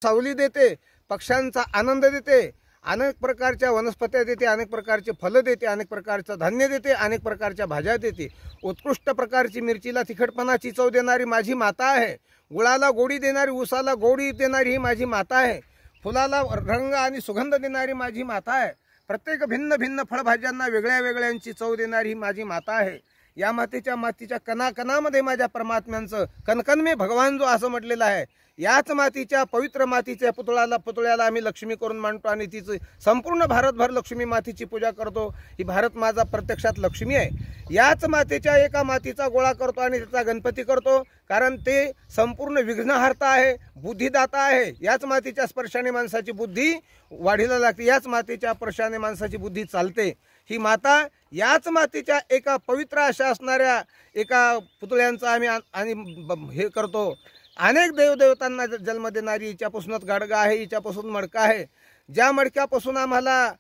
सावली देते, पक्ष्यांचा आनंद देते, अनेक प्रकारच्या वनस्पत्या देते, अनेक प्रकारचे फलं देते, अनेक प्रकारचं धान्य देते, अनेक प्रकारच्या भाज्या देते। उत्कृष्ट प्रकारची मिरचीला तिखटपणाची चव देणारी माझी माता आहे। गुळाला गोडी देणारी, ऊसाला गोडी देणारी ही माझी माता आहे। फुलाला रंग आणि सुगंध देणारी माझी माता आहे। प्रत्येक भिन्न भिन्न फळभाज्यांना वेगळ्या वेगळ्यांची चव देणारी ही माझी माता आहे। या मातीच्या कणाकणामध्ये माझ्या परमात्म्यांचं कणकण में भगवान जो असं म्हटलेलं आहे। याच मातीच्या पवित्र मातीच्या पुतळ्याला आम्ही लक्ष्मी करून मानतो आणि तिची संपूर्ण भारतभर लक्ष्मी मातीची पूजा करतो। ही भारत माझा प्रत्यक्षात लक्ष्मी आहे। याच मातीच्या एका मातीचा गोळा करतो आणि त्याचा गणपती करतो, कारण ते संपूर्ण विघ्नहर्ता आहे, बुद्धिदाता आहे। याच मातीच्या स्पर्शाने माणसाची बुद्धी वाढीला लागते, याच मातीच्या स्पर्शाने माणसाची बुद्धी चालते। ही माता याच मातीच्या एका पवित्र अशा असणाऱ्या एका पुतळ्यांचा आम्ही आणि हे करतो। अनेक देवदेवतांना जन्म देणारी हिच्यापासूनच गाडगा आहे, हिच्यापासून मडका आहे। ज्या मडक्यापासून आम्हाला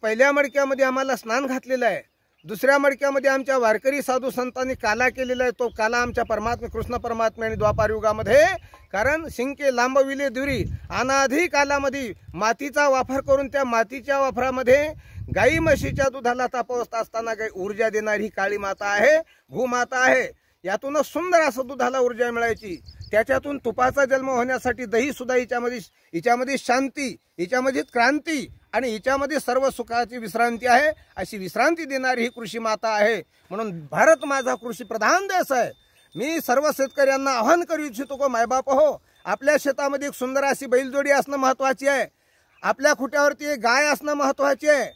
पहिल्या मडक्यामध्ये आम्हाला स्नान घातलेलं आहे, दुसऱ्या मडक्यामध्ये आमच्या वारकरी साधू संतांनी काला केलेला आहे। तो काला आमच्या परमात्मा कृष्ण परमात्म्याने द्वापार युगामध्ये, कारण शिंके लांबविले दुरी अनाधी कालामध्ये मातीचा वापर करून त्या मातीच्या वापरामध्ये गाई म्हशीच्या दुधाला तापवत असताना काही ऊर्जा देणारी ही काळी माता आहे, भूमाता आहे। यातूनच सुंदर असं दुधाला ऊर्जा मिळायची। त्याच्यातून तुपाचा जन्म होण्यासाठी दही सुद्धा हिच्यामध्ये शांती, हिच्यामध्ये क्रांती आणि हिच्यामध्ये सर्व सुखाची विश्रांती आहे। अशी विश्रांती देणारी ही कृषी माता आहे। म्हणून भारत माझा कृषी प्रधान देश आहे। मी सर्व शेतकऱ्यांना आवाहन करू इच्छितो की मायबाप हो, आपल्या शेतामध्ये एक सुंदर अशी बैलजोडी असणं महत्त्वाची आहे, आपल्या खुट्यावरती एक गाय असणं महत्त्वाची आहे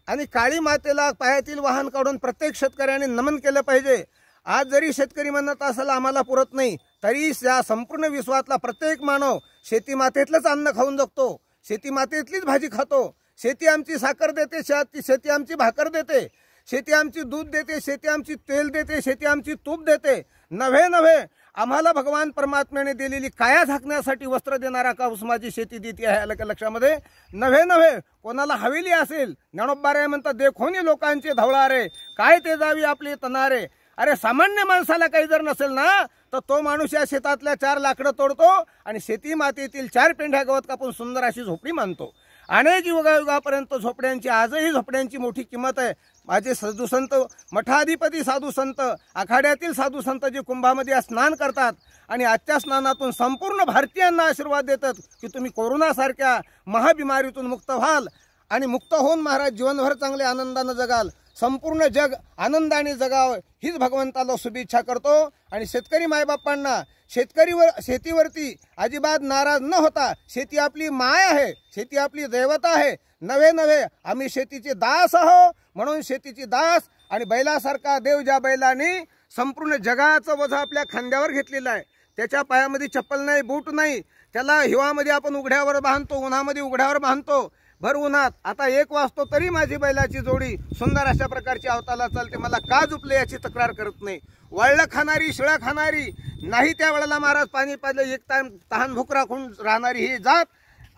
आणि काळी मातेला पायातील वाहन काढून प्रत्येक शेतकऱ्याने नमन केलं पाहिजे। आज जरी शेतकरी म्हणत असेल आम्हाला पुरत नाही, तरी या संपूर्ण विश्वातला प्रत्येक मानव शेती मातेतलंच अन्न खाऊन जगतो, शेती मातेतलीच भाजी खातो। शेती आमची साखर देते, शेती आमची भाकर देते, शेती आमची दूध देते, शेती आमची तेल देते, शेती आमची तूप देते। नव्हे आम्हाला भगवान परमात्म्याने दिलेली काया झाकण्यासाठी वस्त्र देणारा काऊस माझी शेती देते आहे। लक्षामध्ये नव्हे कोणाला हवेली असेल, ज्ञानोबाराय म्हणतात देखोनी लोकांचे धवळारे, काय ते जावी आपले तनारे। अरे सामान्य माणसाला काही जर नसेल ना, तर तो माणूस या शेतातल्या 4 लाकडं तोडतो आणि शेती मातेतील 4 पेंढ्या गवत कापून सुंदर अशी झोपडी मानतो। अनेक युगायुगापर्यंत झोपड्यांची, आजही झोपड्यांची मोठी किंमत आहे। माझे साधू संत, मठाधिपती साधू संत, आखाड्यातील साधू संत जे कुंभामध्ये स्नान करतात आणि आजच्या स्नानातून संपूर्ण भारतीयांना आशीर्वाद देतात की तुम्ही कोरोनासारख्या महाबिमारीतून मुक्त व्हाल आणि मुक्त होऊन महाराज जीवनभर चांगले आनंदाने जगाल, संपूर्ण जग आनंदाने जगावं हीच भगवंताला शुभेच्छा करतो। आणि शेतकरी मायबापांना शेतीवरती अजिबात नाराज न होता, शेती आपली माय आहे, शेती आपली दैवता आहे। नव्हे आम्ही शेतीचे दास आहो, म्हणून शेतीची दास आणि बैलासारखा देव ज्या बैलाने संपूर्ण जगाचं वजन आपल्या खांद्यावर घेतलेलं आहे, त्याच्या पायामध्ये चप्पल नाही, बूट नाही, त्याला हिवामध्ये आपण उघड्यावर बांधतो, उन्हामध्ये उघड्यावर बांधतो, भर उन्हात। आता 1 वाजतो तरी माझी बैलाची जोडी सुंदर अशा प्रकारची अवताला चालते, मला का झुपले याची तक्रार करत नाही। वळलं खाणारी, शिळा खाणारी नाही, त्या वेळेला महाराज पाणी पाजलं एक टाइम तहान भूक राखून राहणारी ही जात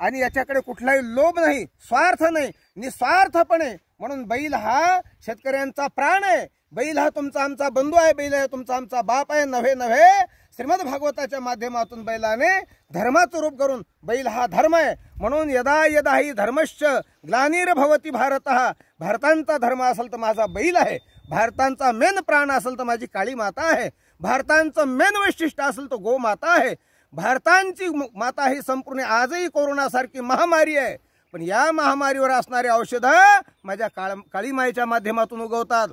आणि याच्याकडे कुठलाही लोभ नाही, स्वार्थ नाही, निस्वार्थपणे। म्हणून बैल हा शेतकऱ्यांचा प्राण आहे, बैल हा तुमचा आमचा बंधू आहे, बैल हा तुमचा आमचा बाप आहे। नव्हे श्रीमद भागवताच्या माध्यमातून बैलाने धर्माचं रूप करून बैल हा धर्म आहे। म्हणून यदा ही धर्मश्च ग्लानिर्भवति भारतः, भारतांचा धर्म असेल तर माझा बैल आहे, भारतांचा मेन प्राण असेल तर माझी काळी माता आहे, भारतांचं मेन वैशिष्ट्य असेल तर गो माता आहे। भारतांची माता ही संपूर्ण आजही कोरोनासारखी महामारी आहे, पण या महामारीवर असणारे औषधं माझ्या काळी माईच्या माध्यमातून उगवतात।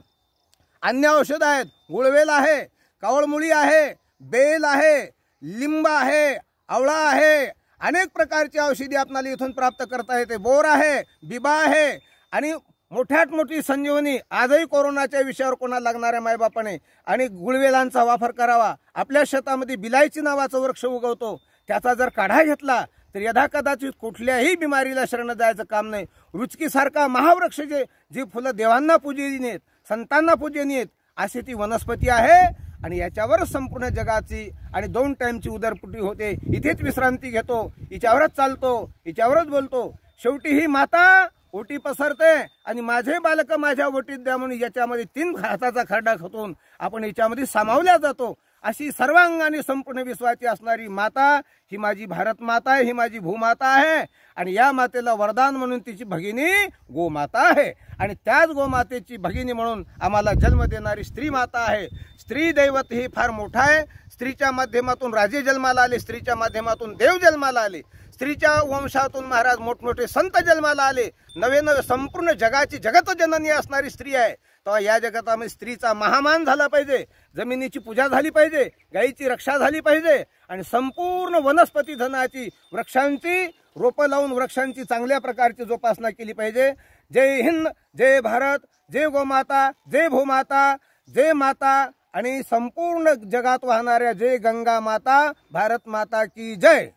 अन्य औषध आहेत, गुळवेल आहे, कावळमुळी आहे, बेल आहे, लिंब आहे, आवळा आहे, अनेक प्रकारची औषधी आपल्याला इथून प्राप्त करता येते। बोर आहे, बिबा आहे आणि मोठ्यात मोठी संजीवनी आजही कोरोनाच्या विषयावर कोणाला लागणाऱ्या मायबापाने आणि गुळवेलांचा वापर करावा। आपल्या शेतामध्ये बिलायची नावाचा वृक्ष उगवतो, त्याचा जर काढा घेतला तर यदा कदाचित कुठल्याही बिमारीला शरण जायचं काम नाही। रुचकीसारखा महावृक्ष जी फुलं देवांना पूजनीय आहेत, संतांना पूजनीय आहेत, अशी ती वनस्पती आहे आणि याच्यावर संपूर्ण जगाची आणि 2 टाइमची उदरपुटी होते। इथेच विश्रांती घेतो, हिच्यावरच चालतो, हिच्यावरच बोलतो। शेवटी ही माता ओटी पसरते आणि माझे बालक माझ्या ओटीत द्या म्हणून याच्यामध्ये 3 हाताचा खरडा खतून आपण याच्यामध्ये सामावल्या जातो अशी सर्वांगाने संपूर्ण विश्वाची असणारी माता ही माझी भारत माता आहे, ही माझी भूमाता आहे. आणि या मातेला वरदान म्हणून तिची भगिनी गोमाता आहे. आणि त्याच गोमातेची भगिनी म्हणून आम्हाला जन्म देणारी स्त्री माता आहे. स्त्री दैवत ही फार मोठा आहे. स्त्रीच्या माध्यमातून राजे जन्माला आले, स्त्रीच्या माध्यमातून देव जन्माला आले, स्त्रीच्या वंशातून महाराज मोठमोठे संत जन्माला आले. नवे नवे संपूर्ण जगाची जगत जननी असणारी स्त्री आहे. तेव्हा या जगतामध्ये स्त्रीचा महामान झाला पाहिजे, जमिनीची पूजा झाली पाहिजे, गायीची रक्षा झाली पाहिजे आणि संपूर्ण वनस्पती धनाची वृक्षांची रोपं लावून वृक्षांची चांगल्या प्रकारची जोपासना केली पाहिजे. जय हिंद, जय भारत, जय गोमाता, जय भूमाता, जय माता आणि संपूर्ण जगात वाहणाऱ्या जय गंगा माता, भारत माता की जय.